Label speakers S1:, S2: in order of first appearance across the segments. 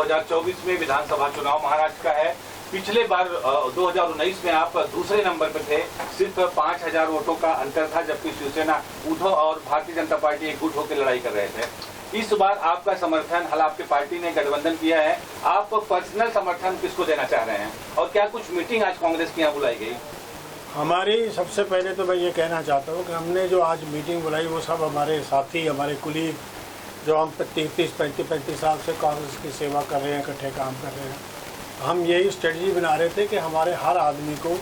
S1: 2024 में विधानसभा चुनाव महाराष्ट्र का है। पिछले बार 2019 में आप दूसरे नंबर पर थे, सिर्फ 5000 वोटों का अंतर था, जबकि शिवसेना, उद्धव और भारतीय जनता पार्टी एकजुट होकर लड़ाई कर रहे थे। इस बार आपका समर्थन, हाल आपकी पार्टी ने गठबंधन किया है, आप पर्सनल समर्थन किसको देना चाह रहे हैं और क्या कुछ मीटिंग आज कांग्रेस की यहाँ बुलाई गई?
S2: हमारी सबसे पहले तो मैं ये कहना चाहता हूँ कि हमने जो आज मीटिंग बुलाई वो सब हमारे साथी, हमारे कुलीग, जो हम 35 साल से कांग्रेस की सेवा कर रहे हैं, इकट्ठे काम कर रहे हैं। हम यही स्ट्रेटजी बना रहे थे कि हमारे हर आदमी को,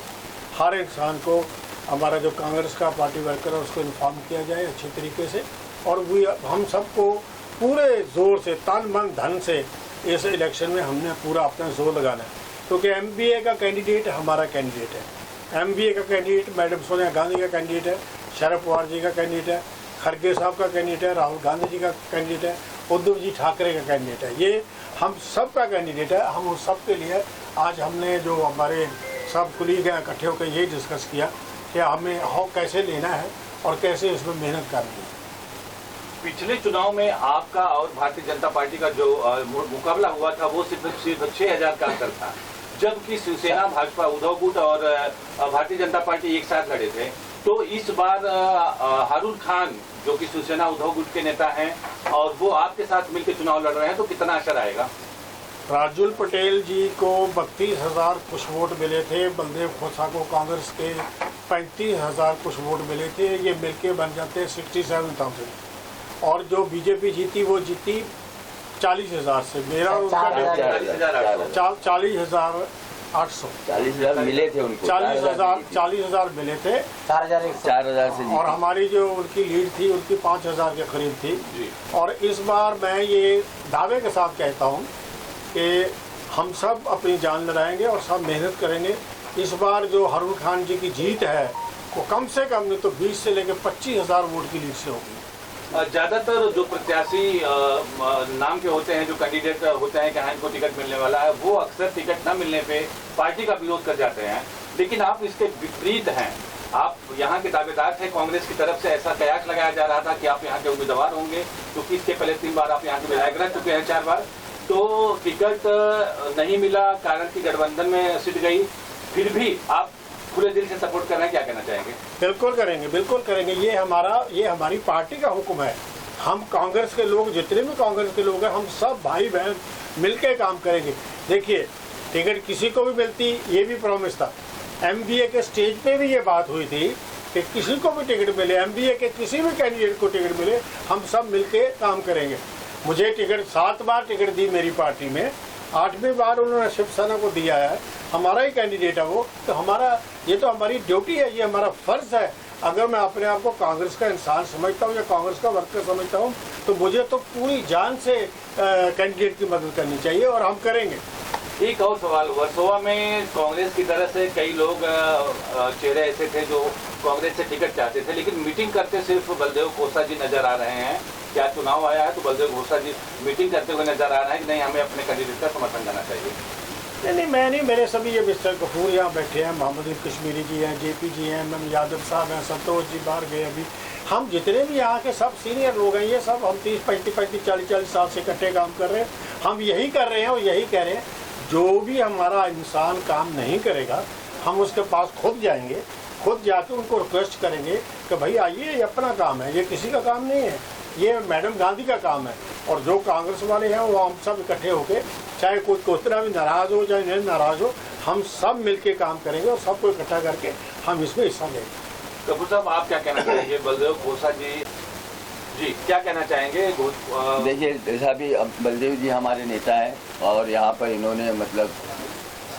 S2: हर इंसान को, हमारा जो कांग्रेस का पार्टी वर्कर है उसको इन्फॉर्म किया जाए अच्छे तरीके से, और वो हम सबको पूरे ज़ोर से, तन मन धन से इस इलेक्शन में हमने पूरा अपना जोर लगाना है। क्योंकि MBA का कैंडिडेट हमारा कैंडिडेट है, MBA का कैंडिडेट मैडम सोनिया गांधी का कैंडिडेट है, शरद पवार जी का कैंडिडेट है, खड़गे साहब का कैंडिडेट है, राहुल गांधी जी का कैंडिडेट है, उद्धव जी ठाकरे का कैंडिडेट है। ये हम सब का कैंडिडेट है। हम उस सब के लिए आज हमने जो हमारे सब कुलीग हैं इकट्ठे होकर यही डिस्कस किया कि हमें कैसे लेना है और कैसे इसमें मेहनत करनी है।
S1: पिछले चुनाव में आपका और भारतीय जनता पार्टी का जो मुकाबला हुआ था वो सिर्फ 6000 का अंतर था, जबकि शिवसेना, भाजपा, उद्धव गुट और भारतीय जनता पार्टी एक साथ लड़े थे। तो इस बार हारून खान जो कि शिवसेना उद्धव गुट के नेता हैं और वो आपके साथ मिलकर चुनाव लड़ रहे हैं, तो कितना असर आएगा?
S2: राजुल पटेल जी को 32,000 कुछ वोट मिले थे, बलदेव खोसा को कांग्रेस के 35,000 कुछ वोट मिले थे, ये मिलके बन जाते 67,000। और जो बीजेपी जीती वो जीती 40,000 से, मेरा 40,800
S3: मिले थे उनको,
S2: 40,000 मिले थे,
S3: 4,000 से।
S2: और हमारी जो उनकी लीड थी उनकी 5,000 के करीब थी। और इस बार मैं ये दावे के साथ कहता हूँ कि हम सब अपनी जान लड़ाएंगे और सब मेहनत करेंगे। इस बार जो हारून खान जी की जीत है वो कम से कम नहीं तो 20 से लेकर 25,000 वोट की लीड से होगी।
S1: ज्यादातर जो प्रत्याशी नाम के होते हैं, जो कैंडिडेट होते हैं कि हाँ इनको टिकट मिलने वाला है, वो अक्सर टिकट न मिलने पे पार्टी का विरोध कर जाते हैं, लेकिन आप इसके विपरीत हैं। आप यहाँ के दावेदार थे, कांग्रेस की तरफ से ऐसा कयास लगाया जा रहा था कि आप यहाँ के उम्मीदवार होंगे, क्योंकि इसके पहले 3 बार आप यहाँ के विधायक रह चुके हैं, 4 बार। तो टिकट नहीं मिला, कारण की गठबंधन में सिट गई, फिर भी आप पूरे दिल से सपोर्ट कर रहे हैं, क्या कहना चाहेंगे?
S2: बिल्कुल करेंगे, बिल्कुल करेंगे। ये हमारी पार्टी का हुक्म है। हम कांग्रेस के लोग, जितने भी कांग्रेस के लोग हैं, हम सब भाई बहन मिलके काम करेंगे। देखिए, टिकट किसी को भी मिलती, ये भी प्रॉमिस था। MBA के स्टेज पे भी ये बात हुई थी कि किसी को भी टिकट मिले, MBA के किसी भी कैंडिडेट को टिकट मिले, हम सब मिलके काम करेंगे। मुझे टिकट 7 बार टिकट दी मेरी पार्टी में, 8वीं बार उन्होंने शिवसेना को दिया है, हमारा ही कैंडिडेट है वो। तो ये तो हमारी ड्यूटी है, ये हमारा फर्ज है। अगर मैं अपने आप को कांग्रेस का इंसान समझता हूँ या कांग्रेस का वर्कर समझता हूँ, तो मुझे तो पूरी जान से कैंडिडेट की मदद करनी चाहिए और हम करेंगे।
S1: एक और सवाल, वर्सोवा में कांग्रेस की तरफ से कई लोग चेहरे ऐसे थे जो कांग्रेस से टिकट चाहते थे, लेकिन मीटिंग करते सिर्फ बलदेव खोसा जी नजर आ रहे हैं। क्या चुनाव आया है तो बलदेव खोसा जी मीटिंग करते हुए नजर आ रहे हैं कि नहीं, हमें अपने कैंडिडेट का समर्थन करना चाहिए?
S2: नहीं, मैं नहीं, मेरे सभी ये मिस्टर कपूर यहाँ बैठे हैं, मोहम्मद कश्मीरी जी हैं, JP जी हैं, एम यादव साहब हैं, संतोष जी बाहर गए अभी। हम जितने भी यहाँ के सब सीनियर लोग हैं, ये सब हम 30-35 40 साल से इकट्ठे काम कर रहे हैं। हम यही कर रहे हैं और यही कह रहे हैं, जो भी हमारा इंसान काम नहीं करेगा, हम उसके पास खुद जाएंगे, खुद जाके उनको रिक्वेस्ट करेंगे कि भाई आइए, ये अपना काम है, ये किसी का काम नहीं है, ये मैडम गांधी का काम है। और जो कांग्रेस वाले हैं वो हम सब इकट्ठे होके, चाहे कोई कितना भी नाराज़ हो चाहे नहीं नाराज़ हो, हम सब मिलके काम करेंगे और सबको इकट्ठा करके हम इसमें हिस्सा लेंगे।
S1: कपूर साहब, आप क्या कहना चाहेंगे? बलदेव खोसा जी क्या कहना चाहेंगे?
S3: देखिए साहब, बलदेव जी हमारे नेता हैं और यहाँ पर इन्होंने मतलब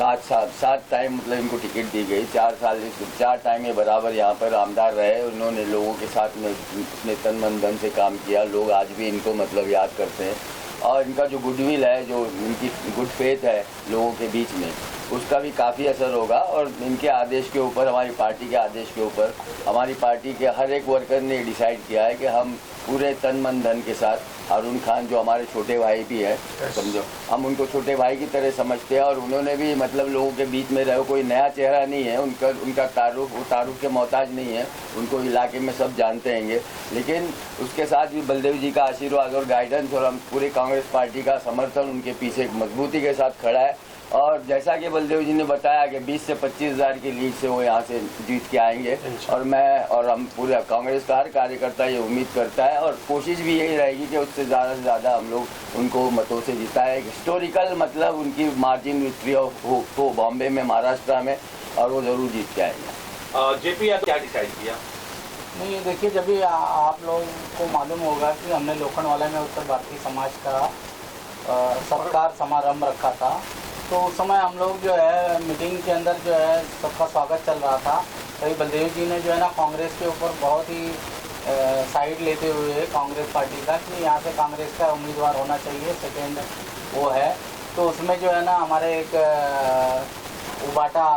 S3: 7 टाइम मतलब इनको टिकट दी गई। 4 टाइम ये बराबर यहाँ पर आमदार रहे। उन्होंने लोगों के साथ में अपने तन मन धन से काम किया। लोग आज भी इनको मतलब याद करते हैं और इनका जो गुडविल है, जो इनकी गुड फेथ है लोगों के बीच में, उसका भी काफ़ी असर होगा। और इनके आदेश के ऊपर, हमारी पार्टी के आदेश के ऊपर, हमारी पार्टी के हर एक वर्कर ने डिसाइड किया है कि हम पूरे तन मन धन के साथ हारून खान जो हमारे छोटे भाई भी है, समझो हम उनको छोटे भाई की तरह समझते हैं। और उन्होंने भी मतलब लोगों के बीच में रहे, कोई नया चेहरा नहीं है, उनका तारुफ के मोहताज नहीं है, उनको इलाके में सब जानते हैं। लेकिन उसके साथ भी बलदेव जी का आशीर्वाद और गाइडेंस और हम पूरे कांग्रेस पार्टी का समर्थन उनके पीछे मजबूती के साथ खड़ा है। और जैसा कि बलदेव जी ने बताया कि 20 से 25 हज़ार की लीड से वो यहाँ से जीत के आएंगे। और मैं और हम पूरे कांग्रेस का हर कार्यकर्ता ये उम्मीद करता है और कोशिश भी यही रहेगी कि उससे ज़्यादा से ज़्यादा हम लोग उनको मतों से जिताएं। हिस्टोरिकल मतलब उनकी मार्जिन विक्ट्री हो बॉम्बे में, महाराष्ट्र में, और वो ज़रूर जीत के आएंगे।
S1: जेपी आप क्या डिसाइड किया?
S4: नहीं, देखिए, जब भी आप लोगों को मालूम होगा कि हमने लोखंडवाला में उत्तर भारतीय समाज का सत्कार समारंभ रखा था, तो उस समय हम लोग जो है मीटिंग के अंदर जो है सबका स्वागत चल रहा था। तभी बलदेव जी ने जो है ना कांग्रेस के ऊपर बहुत ही साइड लेते हुए कांग्रेस पार्टी का कि यहाँ से कांग्रेस का उम्मीदवार होना चाहिए, सेकेंड वो है। तो उसमें जो है ना हमारे एक उबाटा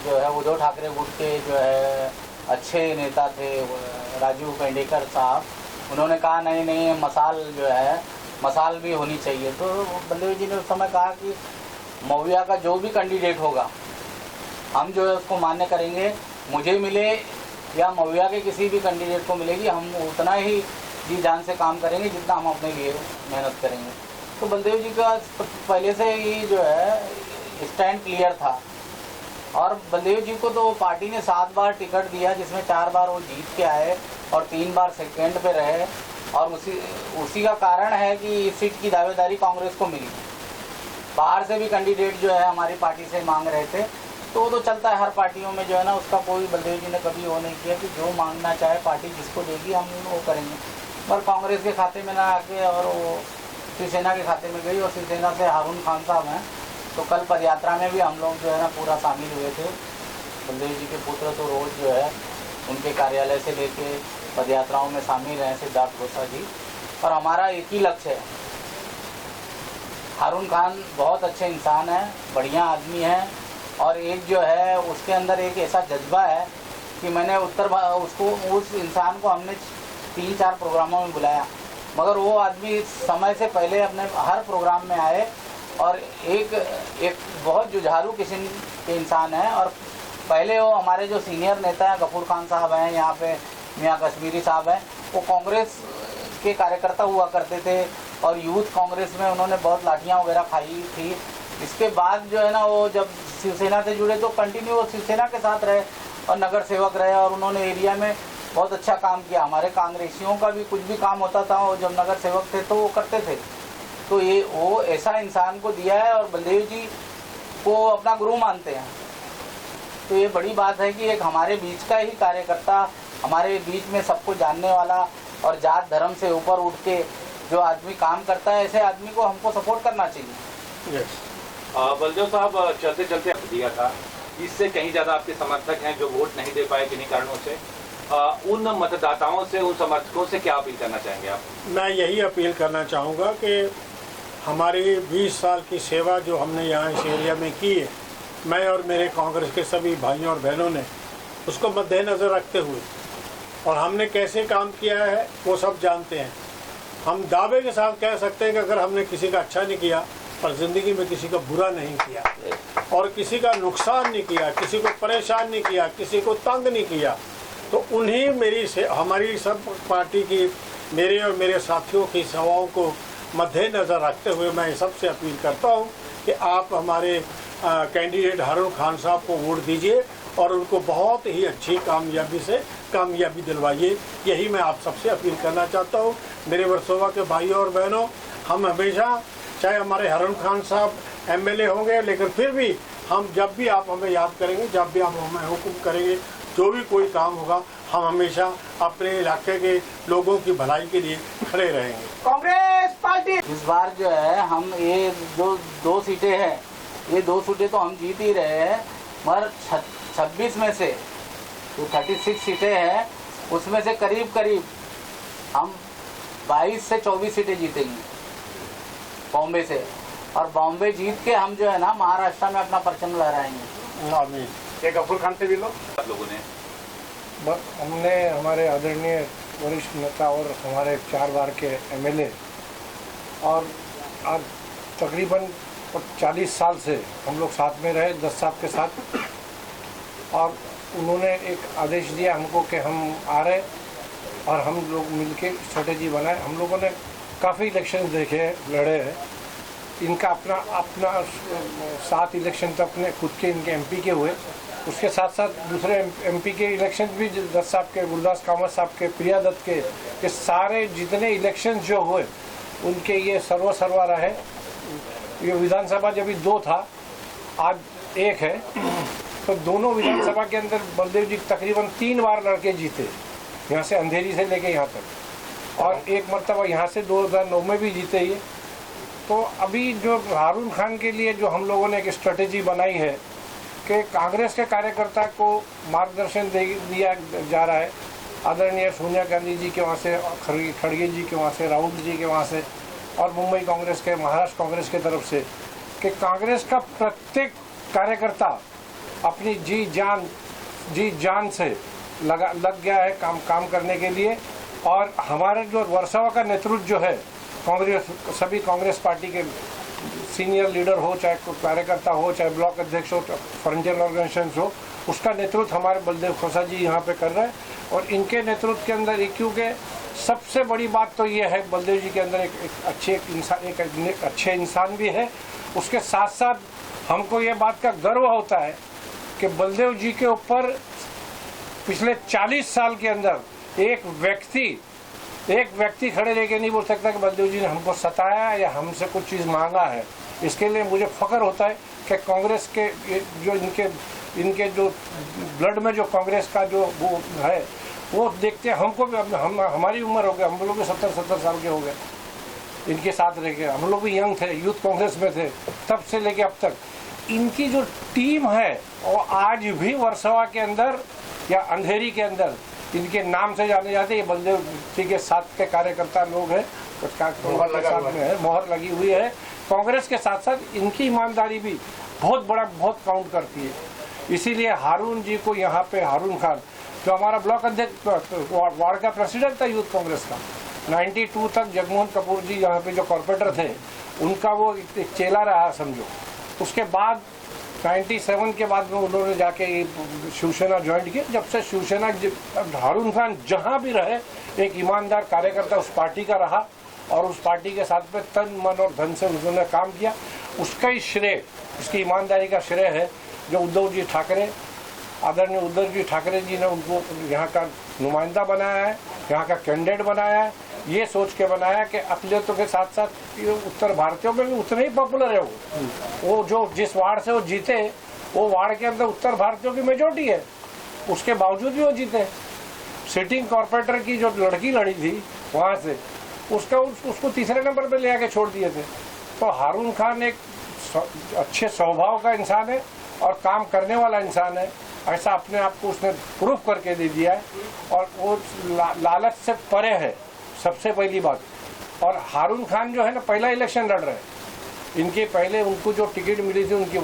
S4: जो है उद्धव ठाकरे गुट के जो है अच्छे नेता थे, राजू पेंडेकर साहब, उन्होंने कहा नहीं मसाल जो है मसाल भी होनी चाहिए। तो बलदेव जी ने उस समय कहा कि मौविया का जो भी कैंडिडेट होगा हम जो है उसको मान्य करेंगे, मुझे मिले या मौविया के किसी भी कैंडिडेट को मिलेगी, हम उतना ही जी जान से काम करेंगे जितना हम अपने लिए मेहनत करेंगे। तो बलदेव जी का पहले से ही जो है स्टैंड क्लियर था। और बलदेव जी को तो पार्टी ने 7 बार टिकट दिया, जिसमें 4 बार वो जीत के आए और 3 बार सेकेंड पे रहे। और उसी का कारण है कि इस सीट की दावेदारी कांग्रेस को मिली। बाहर से भी कैंडिडेट जो है हमारी पार्टी से मांग रहे थे, तो वो तो चलता है हर पार्टियों में जो है ना, उसका कोई बलदेव जी ने कभी वो नहीं किया कि जो मांगना चाहे पार्टी जिसको देगी हम वो करेंगे। पर कांग्रेस के खाते में ना आके और वो शिवसेना के खाते में गई, और शिवसेना से हारून खान साहब हैं। तो कल पदयात्रा में भी हम लोग जो है ना पूरा शामिल हुए थे। बलदेव जी के पुत्र तो रोज़ जो है उनके कार्यालय से लेके पदयात्राओं में शामिल हैं, सिद्धार्थ घोषा जी। और हमारा एक ही लक्ष्य है, हारून खान बहुत अच्छे इंसान है, बढ़िया आदमी है, और एक जो है उसके अंदर एक ऐसा जज्बा है कि मैंने उस इंसान को हमने 3-4 प्रोग्रामों में बुलाया, मगर वो आदमी समय से पहले अपने हर प्रोग्राम में आए। और एक बहुत जुझारू किस्म के इंसान है। और पहले वो हमारे जो सीनियर नेता हैं, गफूर खान साहब हैं, यहाँ पे मियाँ कश्मीरी साहब हैं, वो कांग्रेस के कार्यकर्ता हुआ करते थे और यूथ कांग्रेस में उन्होंने बहुत लाठियाँ वगैरह खाई थी। इसके बाद जो है ना वो जब शिवसेना से जुड़े तो कंटिन्यू वो शिवसेना के साथ रहे और नगर सेवक रहे, और उन्होंने एरिया में बहुत अच्छा काम किया। हमारे कांग्रेसियों का भी कुछ भी काम होता था, वो जब नगर सेवक थे तो वो करते थे। तो ये वो ऐसा इंसान को दिया है, और बलदेव जी को अपना गुरु मानते हैं। तो ये बड़ी बात है कि एक हमारे बीच का ही कार्यकर्ता, हमारे बीच में सबको जानने वाला और जात धर्म से ऊपर उठ के जो आदमी काम करता है, ऐसे आदमी को हमको सपोर्ट करना चाहिए।
S1: बलदेव साहब, चलते चलते दिया था, इससे कहीं ज़्यादा आपके समर्थक हैं जो वोट नहीं दे पाए किन्हीं कारणों से, उन मतदाताओं से, उन समर्थकों से क्या अपील करना चाहेंगे आप?
S2: मैं यही अपील करना चाहूँगा कि हमारी 20 साल की सेवा जो हमने यहाँ इस एरिया में की है, मैं और मेरे कांग्रेस के सभी भाइयों और बहनों ने उसको मद्देनज़र रखते हुए, और हमने कैसे काम किया है वो सब जानते हैं। हम दावे के साथ कह सकते हैं कि अगर हमने किसी का अच्छा नहीं किया और ज़िंदगी में किसी का बुरा नहीं किया और किसी का नुकसान नहीं किया, किसी को परेशान नहीं किया, किसी को तंग नहीं किया, तो उन्हीं हमारी सब पार्टी की, मेरे और मेरे साथियों की सेवाओं को मद्देनज़र रखते हुए मैं सबसे अपील करता हूं कि आप हमारे कैंडिडेट हारून खान साहब को वोट दीजिए और उनको बहुत ही अच्छी कामयाबी दिलवाइए। यही मैं आप सबसे अपील करना चाहता हूं। मेरे वर्सोवा के भाइयों और बहनों, हम हमेशा, चाहे हमारे हारून खान साहब एमएलए होंगे, लेकिन फिर भी हम जब भी आप हमें याद करेंगे, जब भी आप हमें हुक्म करेंगे, जो भी कोई काम होगा, हम हमेशा अपने इलाके के लोगों की भलाई के लिए खड़े रहेंगे।
S4: कांग्रेस पार्टी इस बार जो है, हम ये जो 2 सीटें हैं, ये 2 सीटें तो हम जीत ही रहे हैं, मगर 26 में से जो 36 सीटें हैं उसमें से करीब करीब हम 22 से 24 सीटें जीतेंगे बॉम्बे से। और बॉम्बे जीत के हम जो है ना महाराष्ट्र में अपना परचम लहराएंगे।
S2: आमीन।
S5: ये गफूर खान से भी लो।
S1: आप लोगों ने
S5: हमने हमारे आदरणीय वरिष्ठ नेता और हमारे 4 बार के एमएलए और आज तकरीबन 40 साल से हम लोग साथ में रहे 10 साहब के साथ, और उन्होंने एक आदेश दिया हमको कि हम आ रहे और हम लोग मिलके स्ट्रेटेजी बनाए। हम लोगों ने काफ़ी इलेक्शन देखे हैं, लड़े हैं। इनका अपना 7 इलेक्शन तो अपने खुद के इनके एमपी के हुए, उसके साथ साथ दूसरे एमपी के इलेक्शन भी 10 साहब के, गुरदास कामत साहब के, प्रिया दत्त के सारे जितने इलेक्शन जो हुए उनके ये सर्वा रहे। ये विधानसभा जब 2 था, आज 1 है, तो दोनों विधानसभा के अंदर बलदेव जी तकरीबन 3 बार लड़के जीते, यहाँ से अंधेरी से लेके यहाँ तक, और एक मरतबा यहाँ से 2009 में भी जीते ये। तो अभी जो हारून खान के लिए जो हम लोगों ने एक स्ट्रेटेजी बनाई है कि कांग्रेस के कार्यकर्ता को मार्गदर्शन दिया जा रहा है, आदरणीय सोनिया गांधी जी के वहाँ से, खड़गे जी के वहाँ से, राहुल जी के वहाँ से, और मुंबई कांग्रेस के, महाराष्ट्र कांग्रेस के तरफ से, कि कांग्रेस का प्रत्येक कार्यकर्ता अपनी जी जान से लग गया है काम करने के लिए। और हमारे जो वर्सोवा का नेतृत्व जो है, कांग्रेस, सभी कांग्रेस पार्टी के सीनियर लीडर हो, चाहे कार्यकर्ता हो, चाहे ब्लॉक अध्यक्ष हो, फ्रंटियर ऑर्गेनाइजेशन हो, उसका नेतृत्व हमारे बलदेव खोसा जी यहाँ पे कर रहे हैं। और इनके नेतृत्व के अंदर क्योंकि सबसे बड़ी बात तो ये है, बलदेव जी के अंदर एक अच्छे इंसान भी है। उसके साथ साथ हमको ये बात का गर्व होता है कि बलदेव जी के ऊपर पिछले 40 साल के अंदर एक व्यक्ति खड़े रह के नहीं बोल सकता कि बलदेव जी ने हमको सताया या हमसे कुछ चीज़ मांगा है। इसके लिए मुझे फख्र होता है कि कांग्रेस के जो इनके जो ब्लड में जो कांग्रेस का जो वो है, वो देखते हमको भी, हमारी उम्र हो गई, हम लोग भी 70 साल के हो गए इनके साथ रह के। हम लोग भी यंग थे, यूथ कांग्रेस में थे, तब से लेके अब तक इनकी जो टीम है वो आज भी वर्सोवा के अंदर या अंधेरी के अंदर इनके नाम से जाने जाते। ये बलदेव जी के साथ के कार्यकर्ता लोग हैं, मोहर लगी हुई है। कांग्रेस के साथ साथ इनकी ईमानदारी भी बहुत काउंट करती है। इसीलिए हारून जी को यहाँ पे, हारून खान जो हमारा ब्लॉक अध्यक्ष, वार्ड का प्रेसिडेंट था यूथ कांग्रेस का, 92 तक जगमोहन कपूर जी यहाँ पे जो कॉर्पोरेटर थे, उनका वो एक चेला रहा समझो। उसके बाद 97 के बाद में उन्होंने जाके शिवसेना ज्वाइन की। जब से शिवसेना, हारून खान जहाँ भी रहे एक ईमानदार कार्यकर्ता उस पार्टी का रहा, और उस पार्टी के साथ में तन मन और धन से उन्होंने काम किया। उसका ही श्रेय, उसकी ईमानदारी का श्रेय है जो उद्धव जी ठाकरे, आदरणीय उद्धव जी ठाकरे जी ने उनको यहाँ का नुमाइंदा बनाया है, यहाँ का कैंडिडेट बनाया है। ये सोच के बनाया कि अकलियतों के साथ साथ उत्तर भारतीयों में भी उतने ही पॉपुलर है वो जो जिस वार्ड से वो जीते, वो वार्ड के अंदर उत्तर भारतीयों की मेजोरिटी है, उसके बावजूद भी वो जीते। सिटिंग कॉर्पोरेटर की जो लड़की लड़ी थी वहाँ से, उसको तीसरे नंबर पे ले आके छोड़ दिए थे। तो हारून खान एक अच्छे स्वभाव का इंसान है और काम करने वाला इंसान है, ऐसा अपने आप को उसने प्रूफ करके दे दिया है। और वो लालच से परे है, सबसे पहली बात। और हारून खान जो है ना, पहला इलेक्शन लड़ रहे हैं। इनके पहले उनको जो टिकट मिली थी, उनकी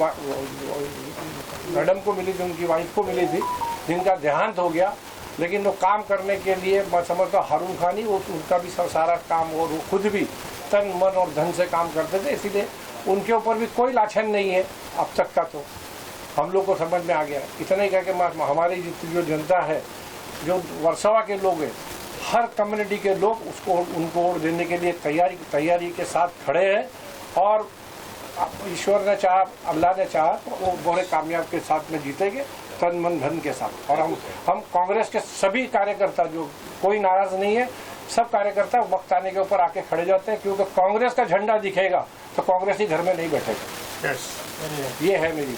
S5: मैडम को मिली थी, उनकी वाइफ को मिली थी, जिनका देहांत हो गया। लेकिन वो काम करने के लिए मैं समझता हूँ हारून खान ही, वो उनका भी सारा काम, और वो खुद भी तन मन और धन से काम करते थे, इसीलिए उनके ऊपर भी कोई लाछन नहीं है अब तक का। तो हम लोग को समझ में आ गया। इतना ही कह के हमारी जो जनता है, जो वर्सोवा के लोग हैं, हर कम्युनिटी के लोग उनको वोट देने के लिए तैयारी के साथ खड़े हैं। और ईश्वर ने चाहा, अल्लाह ने चाहा तो वो बड़े कामयाब के साथ में जीतेंगे, तन मन धन के साथ। और हम कांग्रेस के सभी कार्यकर्ता, जो कोई नाराज नहीं है, सब कार्यकर्ता वक्त आने के ऊपर आके खड़े जाते हैं, क्योंकि कांग्रेस का झंडा दिखेगा तो कांग्रेस ही घर में नहीं बैठेगा। ये है मेरी